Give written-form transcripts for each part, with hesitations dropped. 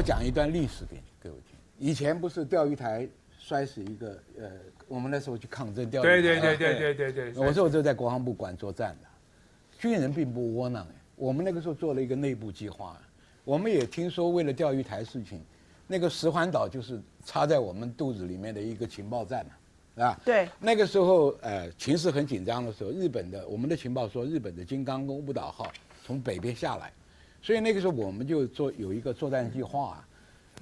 我讲一段历史给各位听。以前不是钓鱼台摔死一个我们那时候去抗争钓鱼台。对。我说我就在国防部管作战的，军人并不窝囊。我们那个时候做了一个内部计划，我们也听说为了钓鱼台事情，那个石环岛就是插在我们肚子里面的一个情报站嘛。啊，对，那个时候情势很紧张的时候，我们的情报说日本的金刚跟雾岛号从北边下来，所以那个时候我们就有一个作战计划，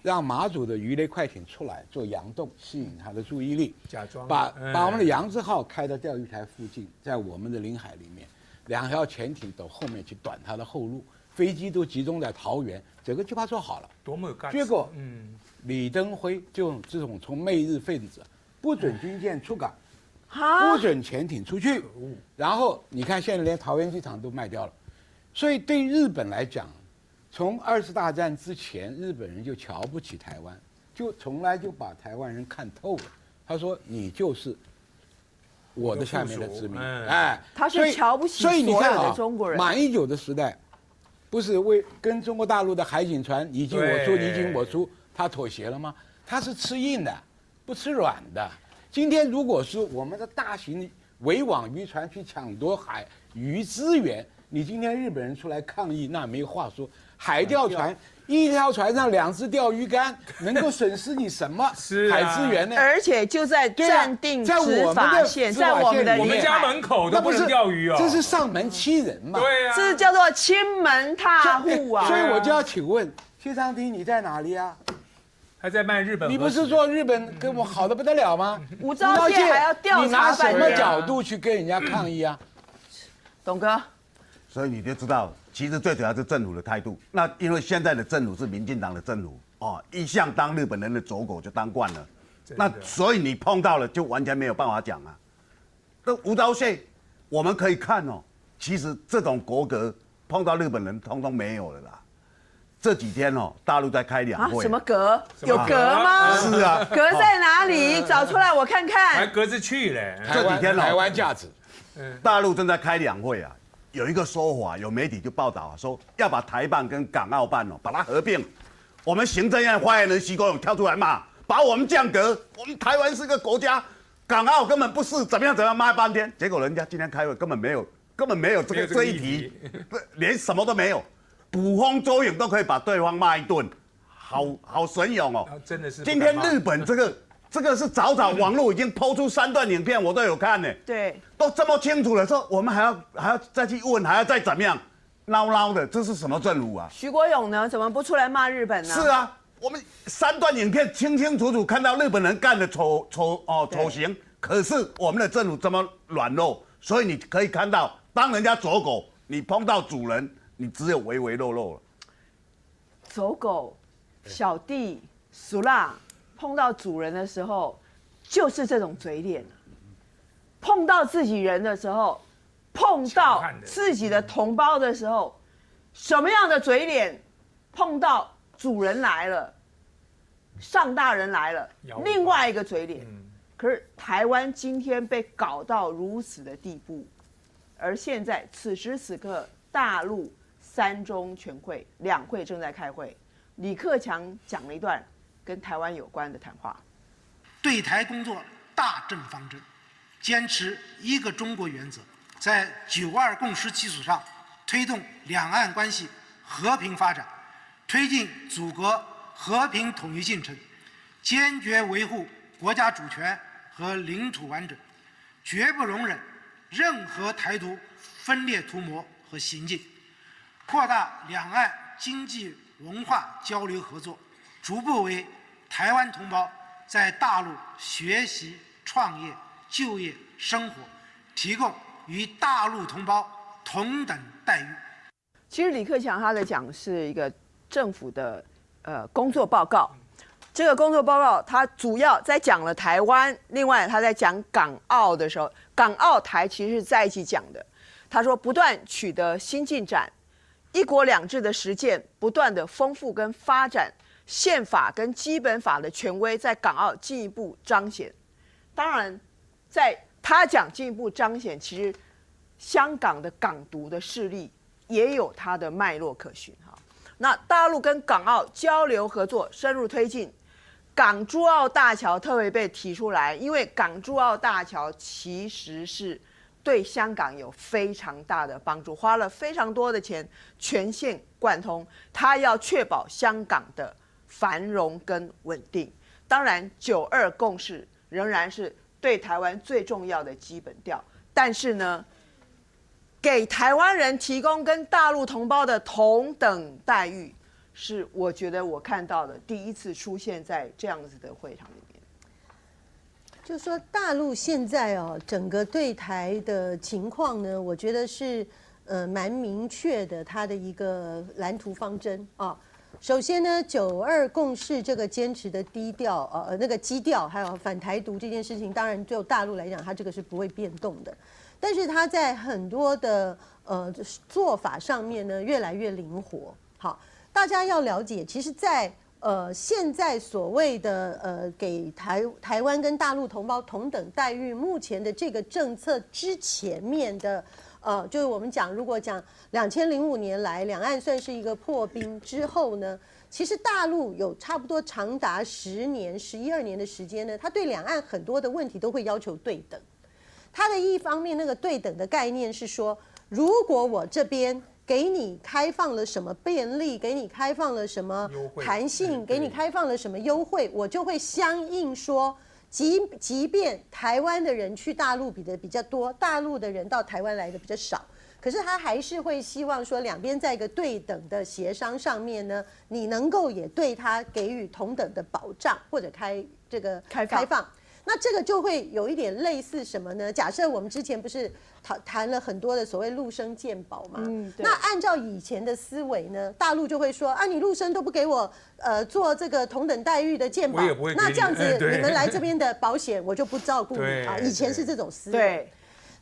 让马祖的鱼雷快艇出来做佯动，吸引他的注意力，假装把我们的扬子号开到钓鱼台附近，在我们的领海里面，2条潜艇到后面去短他的后路，飞机都集中在桃园，整个计划做好了，多么有干！结果李登辉就这种从媚日分子。不准军舰出港，不准潜艇出去，然后你看现在连桃园机场都卖掉了，所以对日本来讲，从2次大战之前，日本人就瞧不起台湾，就从来就把台湾人看透了。他说你就是我的下面的殖民，他是瞧不起所有的中国人。马英九的时代，不是跟中国大陆的海警船你进我出，你进我出，他妥协了吗？他是吃硬的。不吃软的。今天如果是我们的大型围网渔船去抢夺海渔资源，你今天日本人出来抗议，那没话说。海钓船一条船上2只钓鱼竿，能够损失你什么海资源呢？而且就在暂定执法线，在我们的我们家门口都不能钓鱼哦，这是上门欺人嘛？对啊，这叫做亲门踏户啊！所以我就要请问谢长廷，你在哪里啊？还在卖日本？你不是说日本跟我好的不得了吗？吴钊燮还要调查，你拿什么角度去跟人家抗议啊？董哥，所以你就知道，其实最主要是政府的态度。那因为现在的政府是民进党的政府哦，一向当日本人的走狗就当惯了，那所以你碰到了就完全没有办法讲啊。那吴钊燮，我们可以看哦，其实这种国格碰到日本人通通没有了啦。这几天哦，大陆在开两会。什么格？有格吗？是啊。格在哪里？找出来我看看。还格子去嘞。这几天台湾价值，大陆正在开两会啊。有一个说法，有媒体就报道啊，说要把台办跟港澳办哦，把它合并。我们行政院发言人徐国勇跳出来骂，把我们降格。我们台湾是个国家，港澳根本不是，怎么样骂半天。结果人家今天开会根本没有这一题，连什么都没有。捕风捉影都可以把对方骂一顿，好神勇哦！真的是。今天日本这个是早网络已经抛出3段影片，我都有看呢。对，都这么清楚了，说我们还要再去问，还要再怎么样？孬的，这是什么政府啊？徐国勇呢？怎么不出来骂日本呢？是啊，我们3段影片清清楚楚看到日本人干的丑行，可是我们的政府这么软弱，所以你可以看到，当人家走狗，你碰到主人。你只有唯唯诺诺了。走狗、小弟、俗辣碰到主人的时候，就是这种嘴脸。碰到自己人的时候，碰到自己的同胞的时候，什么样的嘴脸？碰到主人来了，上大人来了，另外一个嘴脸。可是台湾今天被搞到如此的地步，而现在此时此刻，大陆。3中全会2会正在开会，李克强讲了一段跟台湾有关的谈话。对台工作大政方针，坚持一个中国原则，在9·2共识基础上推动两岸关系和平发展，推进祖国和平统一进程，坚决维护国家主权和领土完整，绝不容忍任何台独分裂图谋和行径。扩大两岸经济文化交流合作，逐步为台湾同胞在大陆学习、创业、就业、生活提供与大陆同胞同等待遇。其实李克强他在讲是一个政府的工作报告，这个工作报告他主要在讲了台湾，另外他在讲港澳的时候，港澳台其实是在一起讲的。他说不断取得新进展。1国2制的实践不断的丰富跟发展，宪法跟基本法的权威在港澳进一步彰显。当然，在他讲进一步彰显，其实香港的港独的势力也有它的脉络可循哈。那大陆跟港澳交流合作深入推进，港珠澳大桥特别被提出来，因为港珠澳大桥其实是对香港有非常大的帮助，花了非常多的钱全线贯通，它要确保香港的繁荣跟稳定。当然，9·2共识仍然是对台湾最重要的基本调，但是呢，给台湾人提供跟大陆同胞的同等待遇，是我觉得我看到的第一次出现在这样子的会场里面。就是说，大陆现在整个对台的情况呢，我觉得是蛮明确的，它的一个蓝图方针啊。首先呢，9·2共识这个坚持的低调那个基调，还有反台独这件事情，当然就大陆来讲，它这个是不会变动的。但是它在很多的做法上面呢，越来越灵活。好，大家要了解，其实在现在所谓的给台湾跟大陆同胞同等待遇，目前的这个政策之前面的就是我们讲，如果讲2005年来两岸算是一个破冰之后呢，其实大陆有差不多长达10年、11、2年的时间呢，他对两岸很多的问题都会要求对等。他的一方面那个对等的概念是说，如果我这边给你开放了什么便利，给你开放了什么弹性，给你开放了什么优惠，我就会相应说，即便台湾的人去大陆比较多，大陆的人到台湾来的比较少，可是他还是会希望说，两边在一个对等的协商上面呢，你能够也对他给予同等的保障或者开放。那这个就会有一点类似什么呢？假设我们之前不是谈了很多的所谓陆生健保嘛，那按照以前的思维呢，大陆就会说啊，你陆生都不给我做这个同等待遇的健保，那这样子你们来这边的保险我就不照顾你啊。以前是这种思维。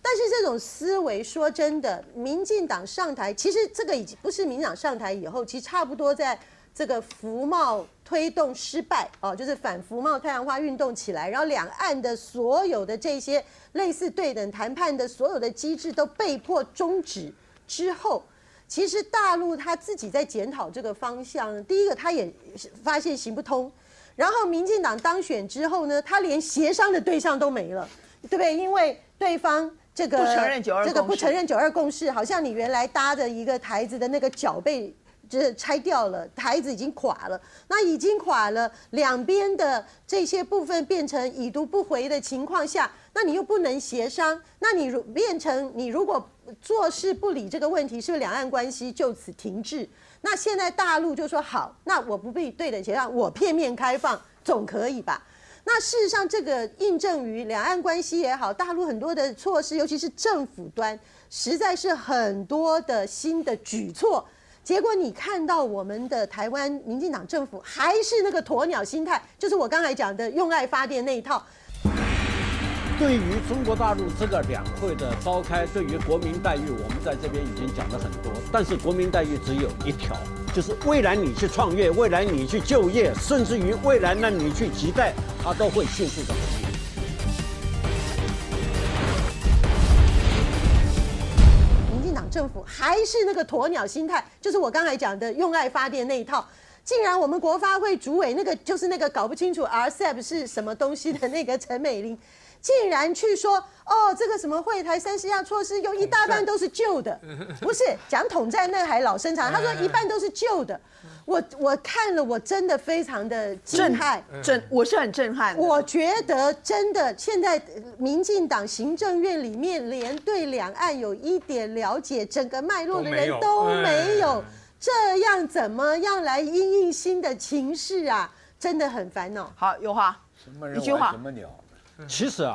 但是这种思维，说真的，民进党上台，其实这个已经不是民进党上台以后，其实差不多在这个服贸推动失败就是反服贸太阳花运动起来，然后两岸的所有的这些类似对等谈判的所有的机制都被迫终止之后，其实大陆他自己在检讨这个方向。第一个，他也发现行不通，然后民进党当选之后呢，他连协商的对象都没了，对不对？因为对方这个不承认9·2共识，好像你原来搭的一个台子的那个脚被就是拆掉了，台子已经垮了。那已经垮了，两边的这些部分变成已读不回的情况下，那你又不能协商，那你变成你如果坐视不理这个问题，是不是两岸关系就此停滞？那现在大陆就说好，那我不必对等协商，我片面开放总可以吧？那事实上，这个印证于两岸关系也好，大陆很多的措施，尤其是政府端，实在是很多的新的举措。结果你看到我们的台湾民进党政府还是那个鸵鸟心态，就是我刚才讲的用爱发电那一套。对于中国大陆这个两会的召开，对于国民待遇，我们在这边已经讲了很多，但是国民待遇只有一条，就是未来你去创业，未来你去就业，甚至于未来呢你去期待，它都会迅速的回应。政府还是那个鸵鸟心态，就是我刚才讲的用爱发电那一套。竟然我们国发会主委就是那个搞不清楚 RCEP 是什么东西的那个陈美玲，竟然去说这个什么惠台30项措施有一大半都是旧的，不是讲统战那还老生常，他说一半都是旧的。我看了，我真的非常的惊骇，我是很震撼的。我觉得真的，现在民进党行政院里面连对两岸有一点了解整个脉络的人都没有，这样怎么样来因应新的情势啊？真的很烦恼。好，有话，一句话，什么鸟？其实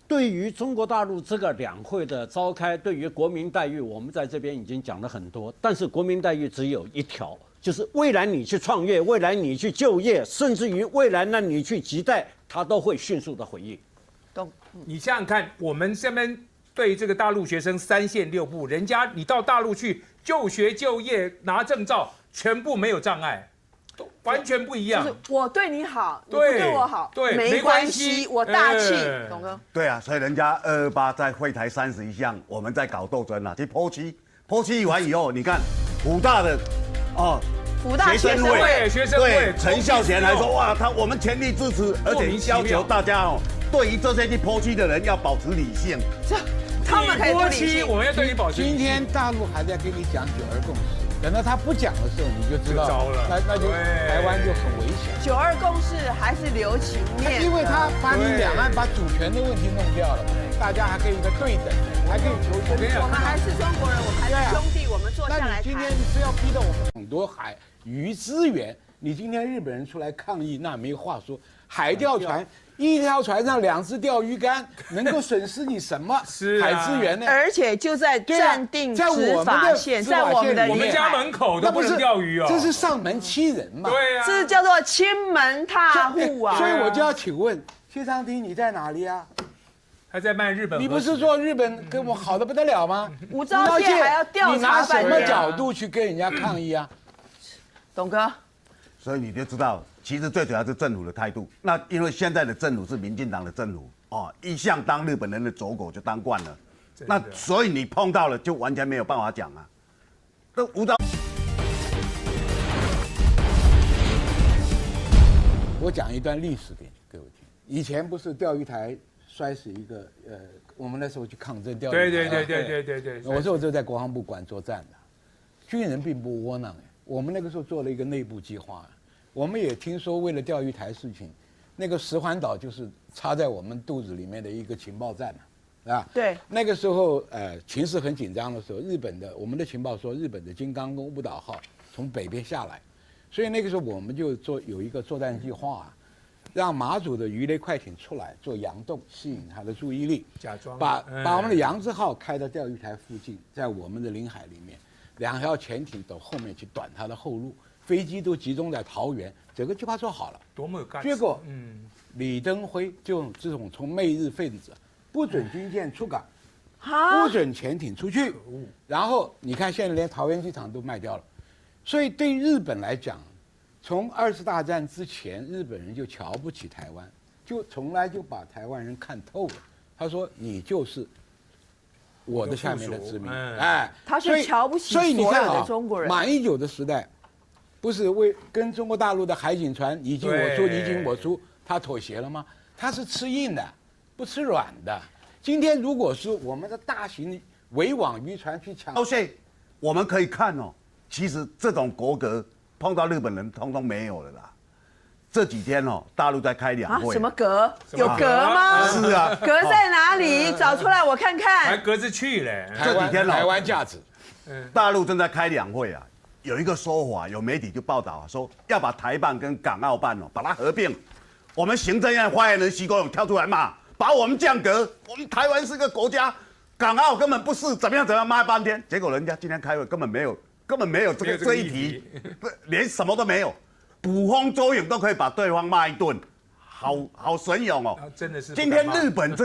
对于中国大陆这个两会的召开，对于国民待遇，我们在这边已经讲了很多，但是国民待遇只有一条，就是未来你去创业，未来你去就业，甚至于未来呢你去期待，它都会迅速的回应。你想想看，我们这边对这个大陆学生3线6步，人家你到大陆去就学就业拿证照，全部没有障碍。完全不一样，就是我对你好，你不对我好，对，没关系，我大气，董哥。对啊，所以人家228在会台31项，我们在搞斗争啊，去剖析完以后，你看5大的福大学生会，对学生会对，陈孝贤还说哇，我们全力支持，而且要求大家哦，对于这些去剖析的人要保持理性。他们可以不理性。我们要对你保持理性。今天大陆还在跟你讲9·2共识，等到他不讲的时候，你就知道糟了，那就台湾就很危险。9·2共识还是留情面，因为他把你两岸把主权的问题弄掉了嘛，大家还可以一个对等，还可以求生。我们还是中国人，我们还是兄弟，我们坐下那来谈。你今天非要逼到我们很多海鱼资源，你今天日本人出来抗议，那没话说。海钓船一条船上2只钓鱼竿，能够损失你什么海资源呢？而且就在暂定执法线，在我们的我们家门口都不能钓鱼哦，这是上门欺人嘛？对啊，这叫做亲门踏户啊！所以我就要请问谢长廷，你在哪里啊？还在卖日本？你不是说日本跟我好的不得了吗？吴钊燮还要调查，你拿什么角度去跟人家抗议啊？董哥，所以你就知道，其实最主要是政府的态度。那因为现在的政府是民进党的政府哦，一向当日本人的走狗就当惯了，那所以你碰到了就完全没有办法讲啊。那吴钊，我讲一段历史给各位听。以前不是钓鱼台摔死一个我们那时候去抗争钓鱼台，对，我说我就在国防部管作战的，军人并不窝囊我们那个时候做了一个内部计划，我们也听说为了钓鱼台事情，那个石环岛就是插在我们肚子里面的一个情报站嘛，啊，对，那个时候情势很紧张的时候，我们的情报说日本的金刚跟雾岛号从北边下来，所以那个时候我们就有一个作战计划，让马祖的鱼雷快艇出来做佯动，吸引他的注意力，假装把我们的扬子号开到钓鱼台附近，在我们的领海里面，2条潜艇走后面去短它的后路，飞机都集中在桃园，整个计划做好了，多么有干。结果，李登辉就这种从媚日分子，不准军舰出港，不准潜艇出去，然后你看现在连桃园机场都卖掉了，所以对日本来讲，从2次大战之前，日本人就瞧不起台湾，就从来就把台湾人看透了。他说你就是我的下面的殖民，他是瞧不起所以你看所有的中国人。马英九的时代，不是跟中国大陆的海警船你进我出，你进我出，他妥协了吗？他是吃硬的，不吃软的。今天如果是我们的大型围网渔船去抢，我们可以看哦，其实这种国格碰到日本人通通没有了啦。这几天哦，大陆在开两会，什么格？有格吗？是啊，格在哪里？找出来我看看。还格子去嘞。这几天台湾价值，大陆正在开两会啊。有一个说法，有媒体就报道说要把台办跟港澳办把它合并。我们行政院发言人徐国勇跳出来骂，把我们降格，我们台湾是个国家，港澳根本不是，怎么样骂半天，结果人家今天开会根本没有这一题，连什么都没有。捕风捉影都可以把对方骂一顿，好神勇哦！真的是。今天日本这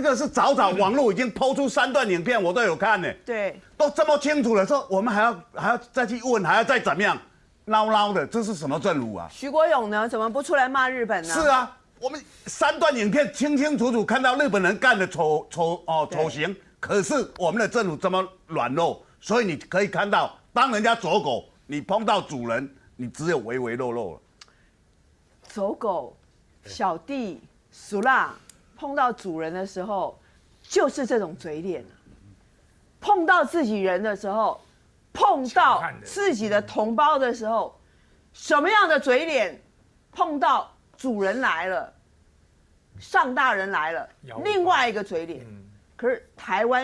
个是早网络已经抛出3段影片，我都有看呢。对，都这么清楚了，说我们还要再去问，还要再怎么样？孬的，这是什么政府啊？徐国勇呢？怎么不出来骂日本呢？是啊，我们3段影片清清楚楚看到日本人干的丑行，可是我们的政府这么软弱，所以你可以看到，当人家走狗，你碰到主人。你只有唯唯诺诺了。走狗、小弟、俗辣碰到主人的时候，就是这种嘴脸。碰到自己人的时候，碰到自己的同胞的时候，什么样的嘴脸？碰到主人来了，上大人来了，另外一个嘴脸。可是台湾。